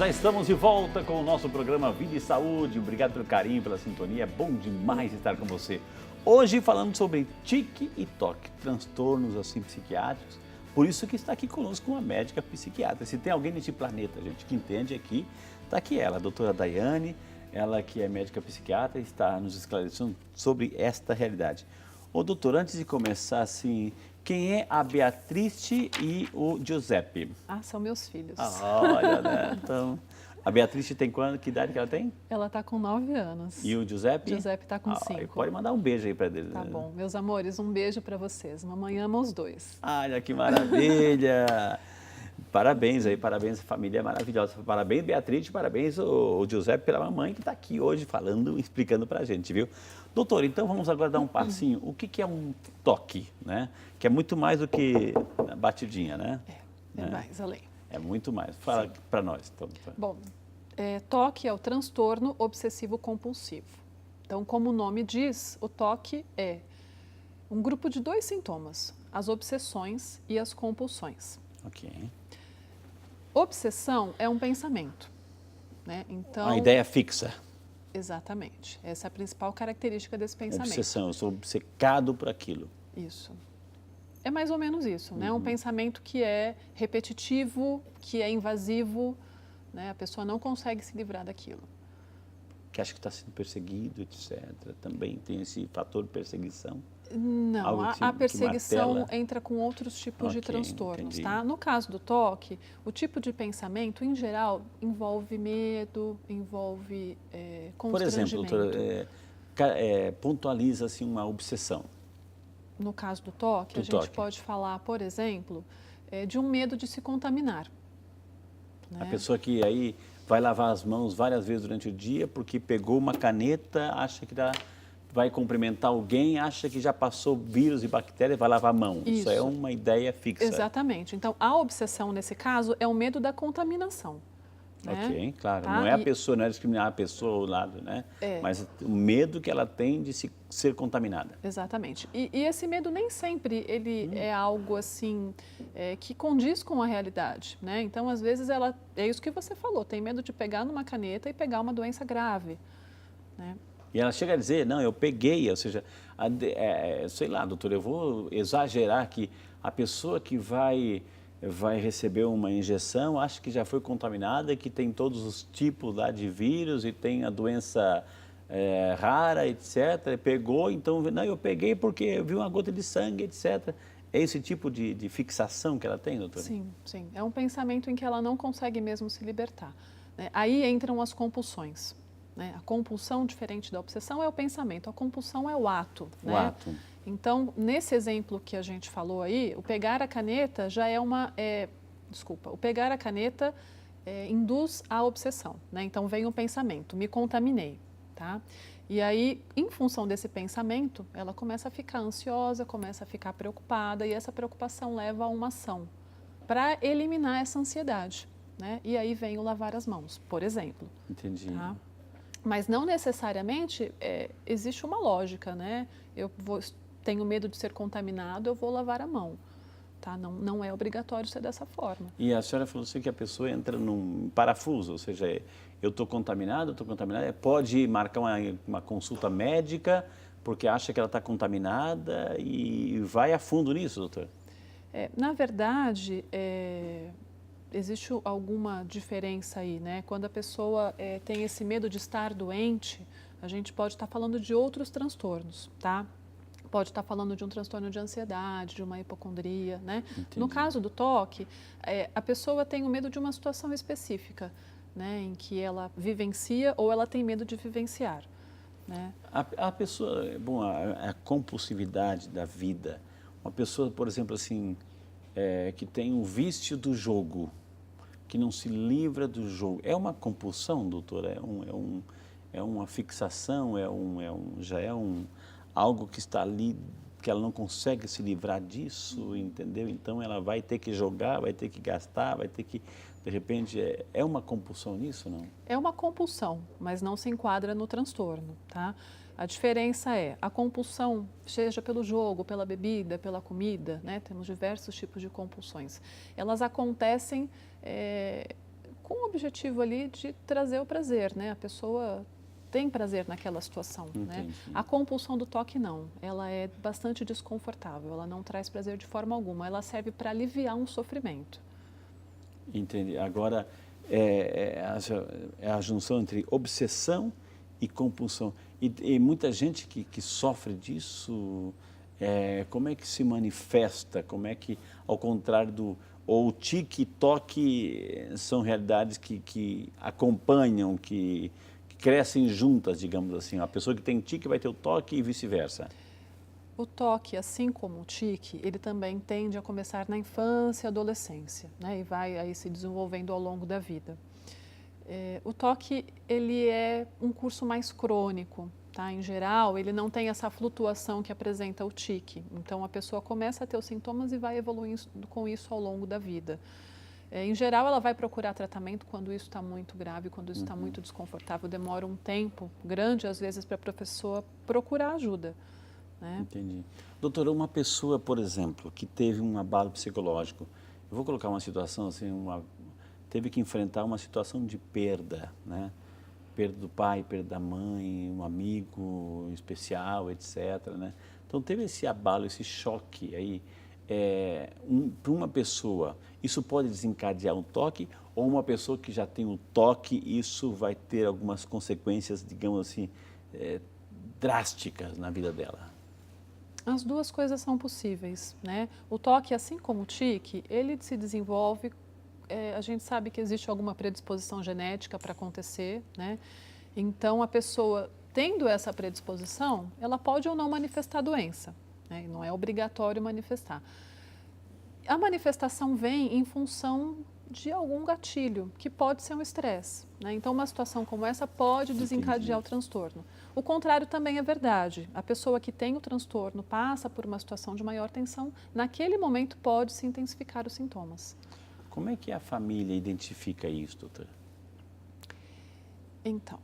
Já estamos de volta com o nosso programa Vida e Saúde. Obrigado pelo carinho, pela sintonia. É bom demais estar com você. Hoje falando sobre tique e toque, transtornos assim psiquiátricos. Por isso que está aqui conosco uma médica psiquiatra. Se tem alguém nesse planeta, gente, que entende aqui, está aqui ela, a doutora Daiane, ela que é médica psiquiatra e está nos esclarecendo sobre esta realidade. Ô doutor, antes de começar assim, quem é a Beatrice e o Giuseppe? Ah, são meus filhos. Olha, né? Então, a Beatrice tem quanto? Que idade que ela tem? Ela está com 9 anos. E o Giuseppe? Giuseppe está com 5. Pode mandar um beijo aí para ele. Tá bom. Meus amores, um beijo para vocês. Mamãe ama os dois. Olha que maravilha! Parabéns aí, parabéns, a família é maravilhosa. Parabéns, Beatriz, parabéns o Giuseppe pela mamãe que está aqui hoje falando, explicando para a gente, viu? Doutor, então vamos agora dar um passinho. O que é um toque, né? Que é muito mais do que batidinha, né? É mais além. É muito mais. Fala para nós. Então. Bom, toque é o transtorno obsessivo compulsivo. Então, como o nome diz, o toque é um grupo de 2 sintomas, as obsessões e as compulsões. Ok. Obsessão é um pensamento, né? Então, uma ideia fixa. Exatamente. Essa é a principal característica desse pensamento. Obsessão, eu sou obcecado por aquilo. Isso. É mais ou menos isso, né? Um pensamento que é repetitivo, que é invasivo, né? A pessoa não consegue se livrar daquilo. Que acha que está sendo perseguido, etc. Também tem esse fator perseguição? Não, a perseguição entra com outros tipos de transtornos, entendi. tá? No caso do toque, o tipo de pensamento, em geral, envolve medo, envolve constrangimento. Por exemplo, doutora, pontualiza assim, uma obsessão. No caso do toque, a gente pode falar, por exemplo, de um medo de se contaminar. Né? A pessoa que aí vai lavar as mãos várias vezes durante o dia porque pegou uma caneta, acha que vai cumprimentar alguém, acha que já passou vírus e bactérias, vai lavar a mão. Isso é uma ideia fixa. Exatamente. Então, a obsessão, nesse caso, é o medo da contaminação. Né? Ok, claro. Tá? Não é a pessoa, não é discriminar a pessoa ao lado, né? Mas o medo que ela tem de ser contaminada. Exatamente. E esse medo nem sempre ele é algo assim que condiz com a realidade, né? Então, às vezes, é isso que você falou, tem medo de pegar numa caneta e pegar uma doença grave, né? E ela chega a dizer, não, eu peguei, ou seja, sei lá, doutor, eu vou exagerar que a pessoa que vai receber uma injeção, acha que já foi contaminada, que tem todos os tipos lá de vírus e tem a doença rara, etc. Pegou, então, não, eu peguei porque eu vi uma gota de sangue, etc. É esse tipo de fixação que ela tem, doutora? Sim, sim. É um pensamento em que ela não consegue mesmo se libertar, né? Aí entram as compulsões. Né? A compulsão, diferente da obsessão, é o pensamento. A compulsão é o ato. O ato. Então, nesse exemplo que a gente falou aí, o pegar a caneta já é o pegar a caneta induz a obsessão. Né? Então, vem o pensamento, me contaminei. Tá? E aí, em função desse pensamento, ela começa a ficar ansiosa, começa a ficar preocupada e essa preocupação leva a uma ação para eliminar essa ansiedade. Né? E aí vem o lavar as mãos, por exemplo. Entendi. Tá? Mas não necessariamente existe uma lógica, né? Tenho medo de ser contaminado, eu vou lavar a mão. Tá? Não é obrigatório ser dessa forma. E a senhora falou assim que a pessoa entra num parafuso, ou seja, eu estou contaminado, pode marcar uma consulta médica porque acha que ela está contaminada e vai a fundo nisso, doutor? Na verdade, existe alguma diferença aí, né? Quando a pessoa tem esse medo de estar doente, a gente pode estar falando de outros transtornos, tá? Pode estar falando de um transtorno de ansiedade, de uma hipocondria, né? Entendi. No caso do toque, a pessoa tem o medo de uma situação específica, né? Em que ela vivencia ou ela tem medo de vivenciar, né? A pessoa, bom, a compulsividade da vida, uma pessoa, por exemplo, assim, que tem um vício do jogo, que não se livra do jogo. É uma compulsão, doutor? É uma fixação? Já é algo que está ali, que ela não consegue se livrar disso, entendeu? Então, ela vai ter que jogar, vai ter que gastar, vai ter que, de repente, é uma compulsão nisso, não? É uma compulsão, mas não se enquadra no transtorno, tá? A diferença é, a compulsão, seja pelo jogo, pela bebida, pela comida, né? Temos diversos tipos de compulsões. Elas acontecem com o objetivo ali de trazer o prazer, né? A pessoa tem prazer naquela situação, né? A compulsão do toque não, ela é bastante desconfortável, ela não traz prazer de forma alguma, ela serve para aliviar um sofrimento. Entendi. Agora, é a junção entre obsessão e compulsão. E muita gente que sofre disso, como é que se manifesta? Como é que, ao contrário do... Ou o tique e toque são realidades que acompanham, que crescem juntas, digamos assim. A pessoa que tem tique vai ter o toque e vice-versa. O toque, assim como o tique, ele também tende a começar na infância e adolescência, né? E vai aí se desenvolvendo ao longo da vida. O toque, ele é um curso mais crônico, tá? Em geral, ele não tem essa flutuação que apresenta o tique. Então, a pessoa começa a ter os sintomas e vai evoluindo com isso ao longo da vida. Em geral, ela vai procurar tratamento quando isso está muito grave, quando isso está muito desconfortável. Demora um tempo grande, às vezes, para a professora procurar ajuda. Né? Entendi. Doutora, uma pessoa, por exemplo, que teve um abalo psicológico, eu vou colocar uma situação assim, teve que enfrentar uma situação de perda, né? Perda do pai, perda da mãe, um amigo especial, etc. Né? Então, teve esse abalo, esse choque aí. Para uma pessoa, isso pode desencadear um toque, ou uma pessoa que já tem um toque, isso vai ter algumas consequências, digamos assim, drásticas na vida dela? As duas coisas são possíveis, né? O toque, assim como o tique, ele se desenvolve, a gente sabe que existe alguma predisposição genética para acontecer, né? Então, a pessoa tendo essa predisposição, ela pode ou não manifestar a doença, né? Não é obrigatório manifestar. A manifestação vem em função de algum gatilho, que pode ser um estresse, né? Então, uma situação como essa pode desencadear o transtorno. O contrário também é verdade. A pessoa que tem o transtorno passa por uma situação de maior tensão, naquele momento pode se intensificar os sintomas. Como é que a família identifica isso, doutora? Então,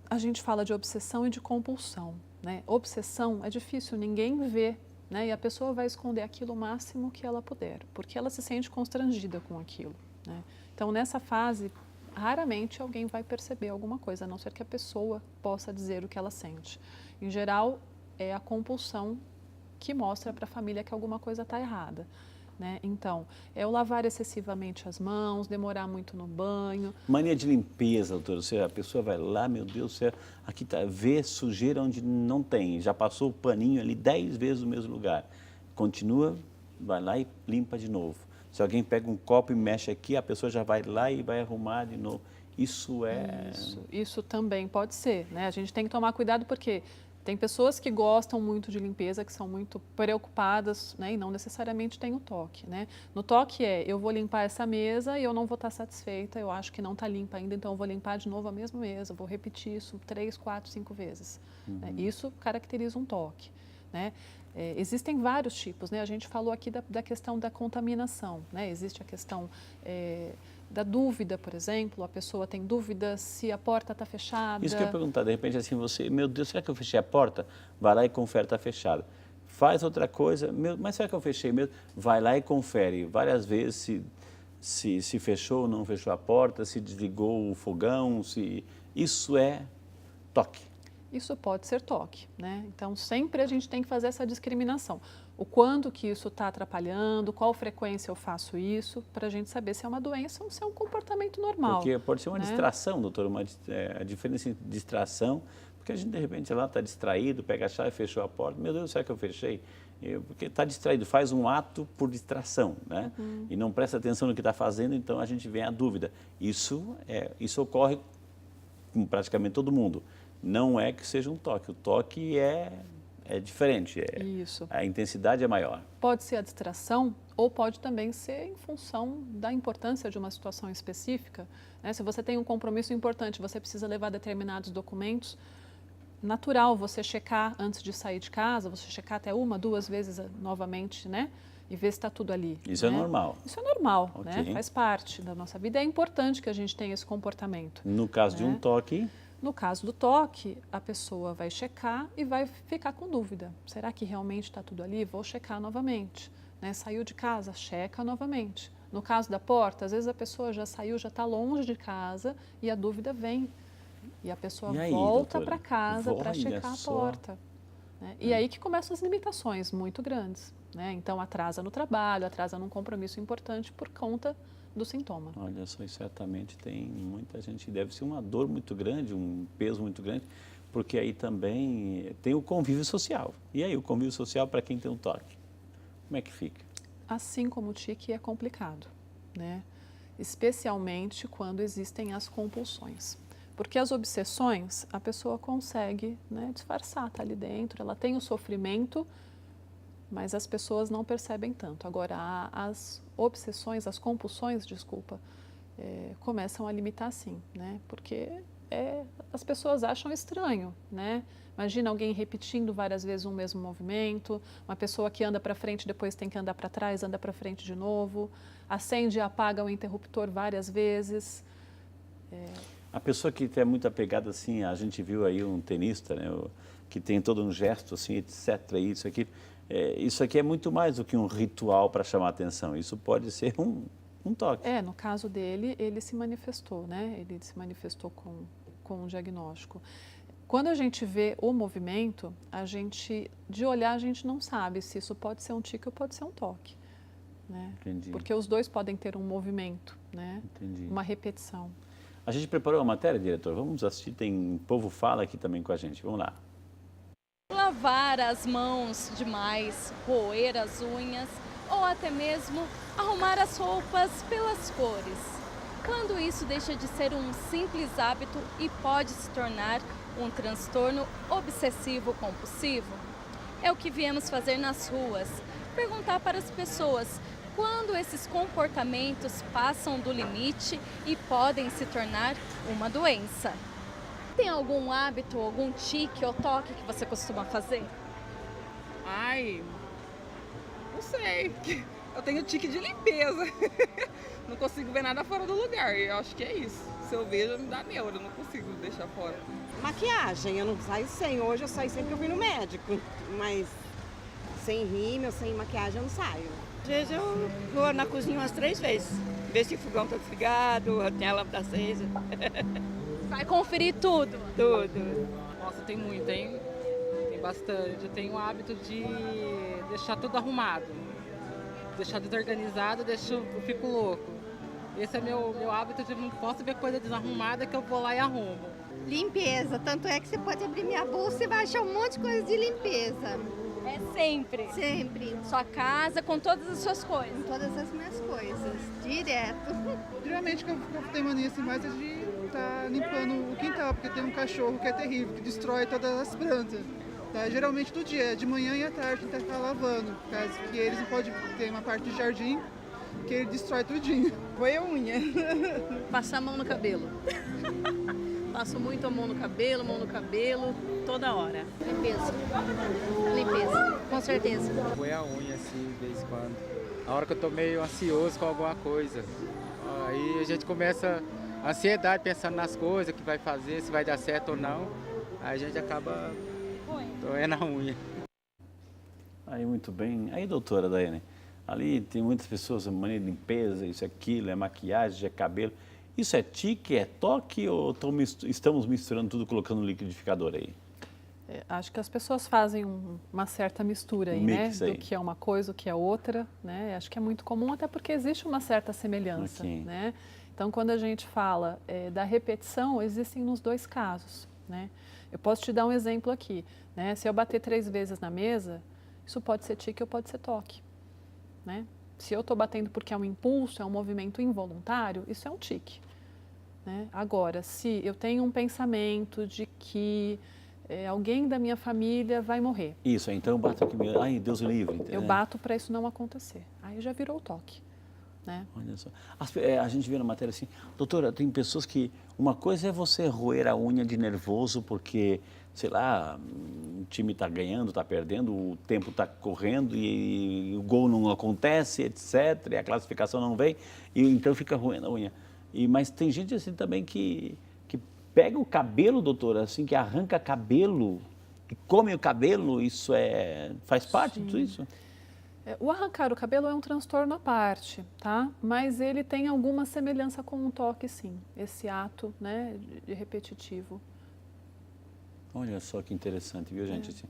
a gente fala de obsessão e de compulsão, né? Obsessão é difícil, ninguém vê, né? E a pessoa vai esconder aquilo o máximo que ela puder, porque ela se sente constrangida com aquilo, né? Então, nessa fase, raramente alguém vai perceber alguma coisa, a não ser que a pessoa possa dizer o que ela sente. Em geral, é a compulsão que mostra para a família que alguma coisa está errada, né? Então, é o lavar excessivamente as mãos, demorar muito no banho. Mania de limpeza, doutora. A pessoa vai lá, meu Deus do céu, aqui tá, vê sujeira onde não tem, já passou o paninho ali 10 vezes no mesmo lugar. Continua, vai lá e limpa de novo. Se alguém pega um copo e mexe aqui, a pessoa já vai lá e vai arrumar de novo. Isso também pode ser, né? A gente tem que tomar cuidado porque tem pessoas que gostam muito de limpeza, que são muito preocupadas, né? E não necessariamente tem o toque, né? No toque eu vou limpar essa mesa e eu não vou estar satisfeita, eu acho que não está limpa ainda, então eu vou limpar de novo a mesma mesa, vou repetir isso 3, 4, 5 vezes. Né? Isso caracteriza um toque, né? Existem vários tipos, né? A gente falou aqui da questão da contaminação, né? Existe a questão da dúvida, por exemplo, a pessoa tem dúvida se a porta está fechada. Isso que eu ia perguntar, de repente assim, meu Deus, será que eu fechei a porta? Vai lá e confere, está fechada. Faz outra coisa, mas será que eu fechei mesmo? Vai lá e confere várias vezes se fechou ou não fechou a porta, se desligou o fogão, isso é toque. Isso pode ser toque, né? Então, sempre a gente tem que fazer essa discriminação. O quando que isso está atrapalhando, qual frequência eu faço isso, para a gente saber se é uma doença ou se é um comportamento normal. Porque pode ser uma né? distração, doutora, a diferença entre distração, porque a gente, de repente, lá está distraído, pega a chave, fechou a porta, meu Deus, será que eu fechei? Porque está distraído, faz um ato por distração, né? E não presta atenção no que está fazendo, então a gente vem à dúvida. Isso ocorre com praticamente todo mundo. Não é que seja um toque, o toque é diferente, Isso. A intensidade é maior. Pode ser a distração ou pode também ser em função da importância de uma situação específica. Né? Se você tem um compromisso importante, você precisa levar determinados documentos, natural você checar antes de sair de casa, você checar até 1, 2 vezes novamente, né? E ver se está tudo ali. Isso é normal? Isso é normal, Okay. né? Faz parte da nossa vida. É importante que a gente tenha esse comportamento. No caso de um toque... No caso do toque, a pessoa vai checar e vai ficar com dúvida. Será que realmente está tudo ali? Vou checar novamente. Né? Saiu de casa, checa novamente. No caso da porta, às vezes a pessoa já saiu, já está longe de casa e a dúvida vem. E a pessoa E aí, volta doutora? para casa para Olha checar a só. porta. Né? E aí que começam as limitações muito grandes. Né? Então, atrasa no trabalho, atrasa num compromisso importante por conta do sintoma. Olha só, e certamente tem muita gente, deve ser uma dor muito grande, um peso muito grande, porque aí também tem o convívio social. E aí, o convívio social para quem tem um toque? Como é que fica? Assim como o tique é complicado, né? Especialmente quando existem as compulsões. Porque as obsessões, a pessoa consegue, né, disfarçar, está ali dentro, ela tem o sofrimento, mas as pessoas não percebem tanto. Agora, as obsessões, as compulsões, desculpa, começam a limitar sim, né? Porque as pessoas acham estranho, né? Imagina alguém repetindo várias vezes um mesmo movimento, uma pessoa que anda para frente, depois tem que andar para trás, anda para frente de novo, acende e apaga o interruptor várias vezes. A pessoa que é muito apegada, assim, a gente viu aí um tenista, né, que tem todo um gesto, assim, etc, isso aqui. Isso aqui é muito mais do que um ritual para chamar a atenção, isso pode ser um toque. No caso dele, ele se manifestou, né? Ele se manifestou com um diagnóstico. Quando a gente vê o movimento, de olhar, a gente não sabe se isso pode ser um tique ou pode ser um toque. Né? Entendi. Porque os dois podem ter um movimento, né? Entendi. Uma repetição. A gente preparou a matéria, diretor? Vamos assistir, tem Povo Fala aqui também com a gente, vamos lá. Lavar as mãos demais, roer as unhas ou até mesmo arrumar as roupas pelas cores. Quando isso deixa de ser um simples hábito e pode se tornar um transtorno obsessivo-compulsivo? É o que viemos fazer nas ruas, perguntar para as pessoas quando esses comportamentos passam do limite e podem se tornar uma doença. Tem algum hábito, algum tique ou toque que você costuma fazer? Ai, não sei. Eu tenho tique de limpeza. Não consigo ver nada fora do lugar. Eu acho que é isso. Se eu vejo, me dá neura. Eu não consigo deixar fora. Maquiagem, eu não saio sem. Hoje eu saio sempre que eu vim no médico. Mas sem rímel, sem maquiagem eu não saio. Às vezes eu vou na cozinha umas 3 vezes. Ver se o fogão está desligado, tem a lâmpada acesa. Vai conferir tudo. Tudo. Nossa, tem muito, hein? Tem bastante. Eu tenho o hábito de deixar tudo arrumado. Deixar desorganizado, eu fico louco. Esse é meu hábito de não posso ver coisa desarrumada que eu vou lá e arrumo. Limpeza, tanto é que você pode abrir minha bolsa e vai achar um monte de coisa de limpeza. É sempre. Sempre. Sua casa com todas as suas coisas. Com todas as minhas coisas, direto. Geralmente o que eu tenho mania assim, mais é de estar limpando o quintal, porque tem um cachorro que é terrível, que destrói todas as plantas. Tá? Geralmente do dia, de manhã e à tarde, tem que estar lavando, por causa que eles não podem ter uma parte de jardim que ele destrói tudinho. Foi a unha. Passar a mão no cabelo. Passo muito a mão no cabelo, toda hora. Limpeza, com certeza. Foi a unha assim, de vez em quando. A hora que eu tô meio ansioso com alguma coisa. Aí a gente começa a ansiedade pensando nas coisas que vai fazer, se vai dar certo ou não. Aí a gente acaba doendo a unha. Aí, muito bem. Aí, doutora Daiane, ali tem muitas pessoas, mania de limpeza, isso, aquilo, é maquiagem, é cabelo. Isso é tique, é toque ou estamos misturando tudo, colocando no liquidificador aí? Acho que as pessoas fazem uma certa mistura aí, né? Mix aí. Do que é uma coisa, o que é outra, né? Acho que é muito comum, até porque existe uma certa semelhança, Ok. né? Então, quando a gente fala da repetição, existem nos dois casos, né? Eu posso te dar um exemplo aqui, né? Se eu bater 3 vezes na mesa, isso pode ser tique ou pode ser toque, né? Se eu estou batendo porque é um impulso, é um movimento involuntário, isso é um tique, né? Agora, se eu tenho um pensamento de que alguém da minha família vai morrer. Isso, então eu bato aqui mesmo. Ai, Deus o livre. Eu bato para isso não acontecer. Aí já virou o toque, né? Olha só. A gente vê na matéria assim, doutora, tem pessoas que uma coisa é você roer a unha de nervoso porque, sei lá, o time está ganhando, está perdendo, o tempo está correndo e o gol não acontece, etc. E a classificação não vem, e então fica roendo a unha. Mas tem gente assim também que pega o cabelo, doutora, assim, que arranca cabelo, que come o cabelo, isso faz parte de tudo isso? O arrancar o cabelo é um transtorno à parte, tá? Mas ele tem alguma semelhança com um toque, sim. Esse ato, né, de repetitivo. Olha só que interessante, viu, gente? Assim,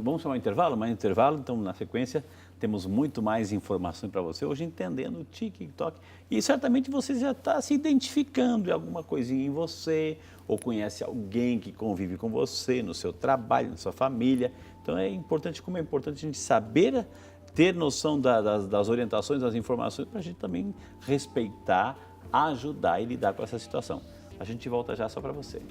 vamos chamar um intervalo? Mais um intervalo, então na sequência temos muito mais informações para você, hoje entendendo o tique e toque. E certamente você já está se identificando em alguma coisinha em você, ou conhece alguém que convive com você, no seu trabalho, na sua família. Então é importante, como é importante a gente saber, ter noção das orientações, das informações, para a gente também respeitar, ajudar e lidar com essa situação. A gente volta já só para você.